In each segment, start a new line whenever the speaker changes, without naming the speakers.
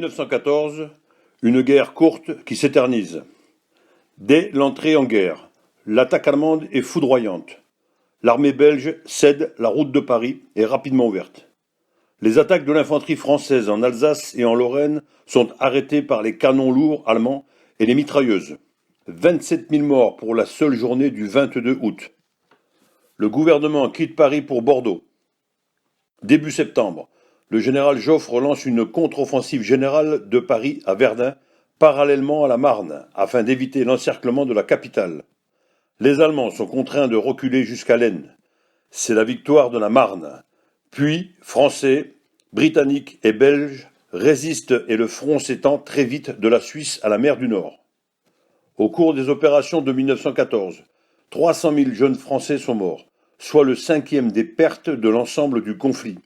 1914, une guerre courte qui s'éternise. Dès l'entrée en guerre, l'attaque allemande est foudroyante. L'armée belge cède, la route de Paris est rapidement ouverte. Les attaques de l'infanterie française en Alsace et en Lorraine sont arrêtées par les canons lourds allemands et les mitrailleuses. 27 000 morts pour la seule journée du 22 août. Le gouvernement quitte Paris pour Bordeaux. Début septembre, le général Joffre lance une contre-offensive générale de Paris à Verdun, parallèlement à la Marne, afin d'éviter l'encerclement de la capitale. Les Allemands sont contraints de reculer jusqu'à l'Aisne. C'est la victoire de la Marne. Puis, Français, Britanniques et Belges résistent et le front s'étend très vite de la Suisse à la mer du Nord. Au cours des opérations de 1914, 300 000 jeunes Français sont morts, soit le cinquième des pertes de l'ensemble du conflit.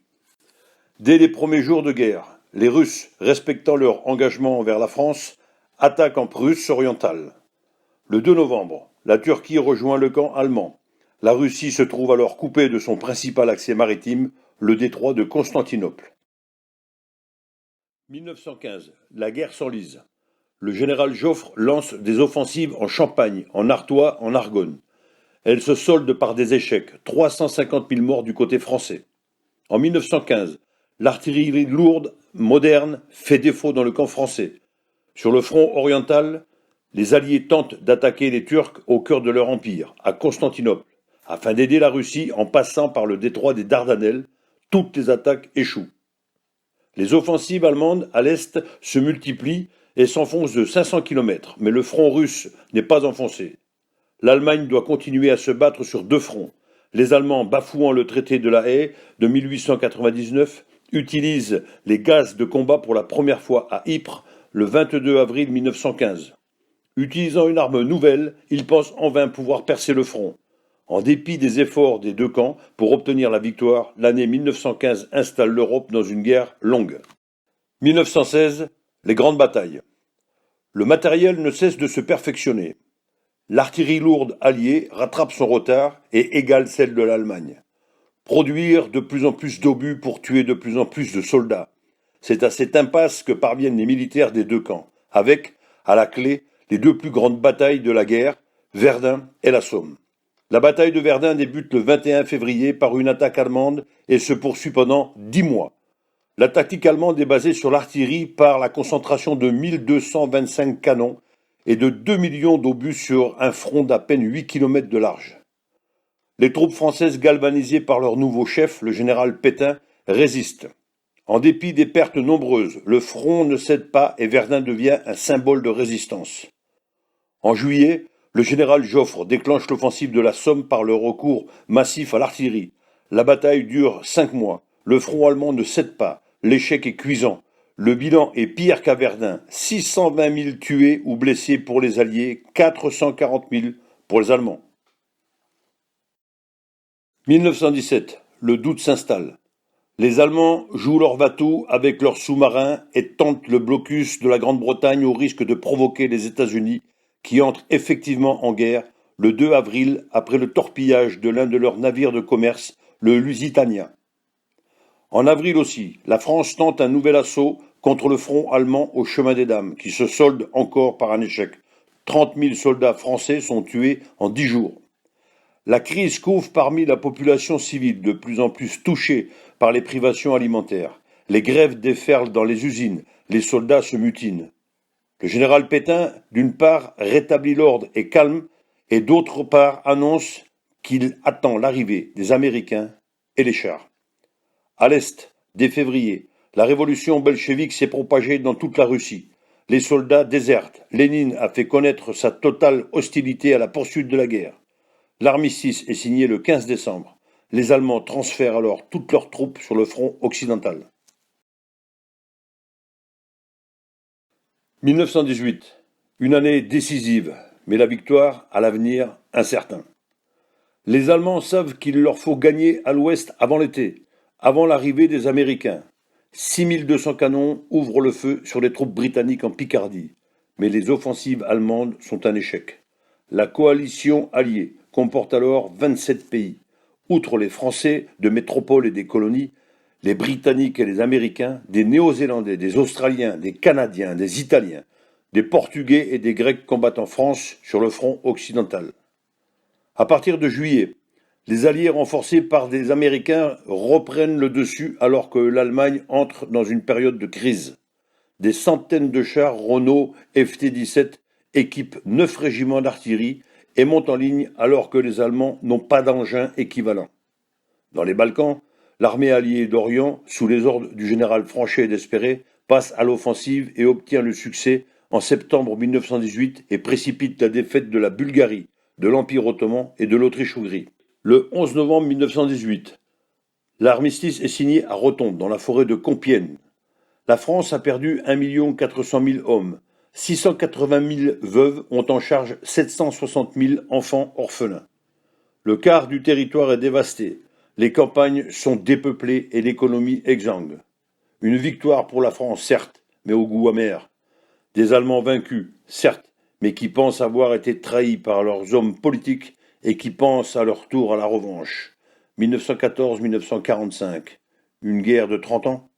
Dès les premiers jours de guerre, les Russes, respectant leur engagement envers la France, attaquent en Prusse orientale. Le 2 novembre, la Turquie rejoint le camp allemand. La Russie se trouve alors coupée de son principal accès maritime, le détroit de Constantinople. 1915, la guerre s'enlise. Le général Joffre lance des offensives en Champagne, en Artois, en Argonne. Elles se soldent par des échecs, 350 000 morts du côté français. En 1915, l'artillerie lourde, moderne, fait défaut dans le camp français. Sur le front oriental, les Alliés tentent d'attaquer les Turcs au cœur de leur empire, à Constantinople, afin d'aider la Russie en passant par le détroit des Dardanelles. Toutes les attaques échouent. Les offensives allemandes à l'est se multiplient et s'enfoncent de 500 km, mais le front russe n'est pas enfoncé. L'Allemagne doit continuer à se battre sur deux fronts. Les Allemands, bafouant le traité de la Haye de 1899, utilisent les gaz de combat pour la première fois à Ypres le 22 avril 1915. Utilisant une arme nouvelle, ils pensent en vain pouvoir percer le front. En dépit des efforts des deux camps pour obtenir la victoire, l'année 1915 installe l'Europe dans une guerre longue. 1916, les grandes batailles. Le matériel ne cesse de se perfectionner. L'artillerie lourde alliée rattrape son retard et égale celle de l'Allemagne. Produire de plus en plus d'obus pour tuer de plus en plus de soldats. C'est à cette impasse que parviennent les militaires des deux camps, avec, à la clé, les deux plus grandes batailles de la guerre, Verdun et la Somme. La bataille de Verdun débute le 21 février par une attaque allemande et se poursuit pendant 10 mois. La tactique allemande est basée sur l'artillerie par la concentration de 1225 canons et de 2 millions d'obus sur un front d'à peine 8 km de large. Les troupes françaises galvanisées par leur nouveau chef, le général Pétain, résistent. En dépit des pertes nombreuses, le front ne cède pas et Verdun devient un symbole de résistance. En juillet, le général Joffre déclenche l'offensive de la Somme par le recours massif à l'artillerie. La bataille dure 5 mois. Le front allemand ne cède pas. L'échec est cuisant. Le bilan est pire qu'à Verdun. 620 000 tués ou blessés pour les Alliés, 440 000 pour les Allemands. 1917, le doute s'installe. Les Allemands jouent leur va-tout avec leurs sous-marins et tentent le blocus de la Grande-Bretagne au risque de provoquer les États-Unis qui entrent effectivement en guerre le 2 avril après le torpillage de l'un de leurs navires de commerce, le Lusitania. En avril aussi, la France tente un nouvel assaut contre le front allemand au chemin des Dames, qui se solde encore par un échec. 30 000 soldats français sont tués en 10 jours. La crise couve parmi la population civile, de plus en plus touchée par les privations alimentaires. Les grèves déferlent dans les usines, les soldats se mutinent. Le général Pétain, d'une part, rétablit l'ordre et calme, et d'autre part annonce qu'il attend l'arrivée des Américains et les chars. À l'Est, dès février, la révolution bolchevique s'est propagée dans toute la Russie. Les soldats désertent. Lénine a fait connaître sa totale hostilité à la poursuite de la guerre. L'armistice est signé le 15 décembre. Les Allemands transfèrent alors toutes leurs troupes sur le front occidental. 1918, une année décisive, mais la victoire, à l'avenir, incertain. Les Allemands savent qu'il leur faut gagner à l'ouest avant l'été, avant l'arrivée des Américains. 6200 canons ouvrent le feu sur les troupes britanniques en Picardie, mais les offensives allemandes sont un échec. La coalition alliée comporte alors 27 pays. Outre les Français de métropole et des colonies, Les Britanniques et les Américains, des Néo-Zélandais, des Australiens, des Canadiens, des Italiens, des Portugais et des Grecs combattent en France sur le front occidental. À partir de juillet, les Alliés renforcés par des Américains reprennent le dessus alors que l'Allemagne entre dans une période de crise. Des centaines de chars Renault FT-17 équipent 9 régiments d'artillerie et montent en ligne alors que les Allemands n'ont pas d'engin équivalent. Dans les Balkans, l'armée alliée d'Orient, sous les ordres du général Franchet et d'Espéré, passe à l'offensive et obtient le succès en septembre 1918 et précipite la défaite de la Bulgarie, de l'Empire ottoman et de l'Autriche-Hongrie. Le 11 novembre 1918, l'armistice est signé à Rotonde, dans la forêt de Compiègne. La France a perdu 1 400 000 hommes. 680 000 veuves ont en charge 760 000 enfants orphelins. Le quart du territoire est dévasté. Les campagnes sont dépeuplées et l'économie exsangue. Une victoire pour la France, certes, mais au goût amer. Des Allemands vaincus, certes, mais qui pensent avoir été trahis par leurs hommes politiques et qui pensent à leur tour à la revanche. 1914-1945. Une guerre de 30 ans ?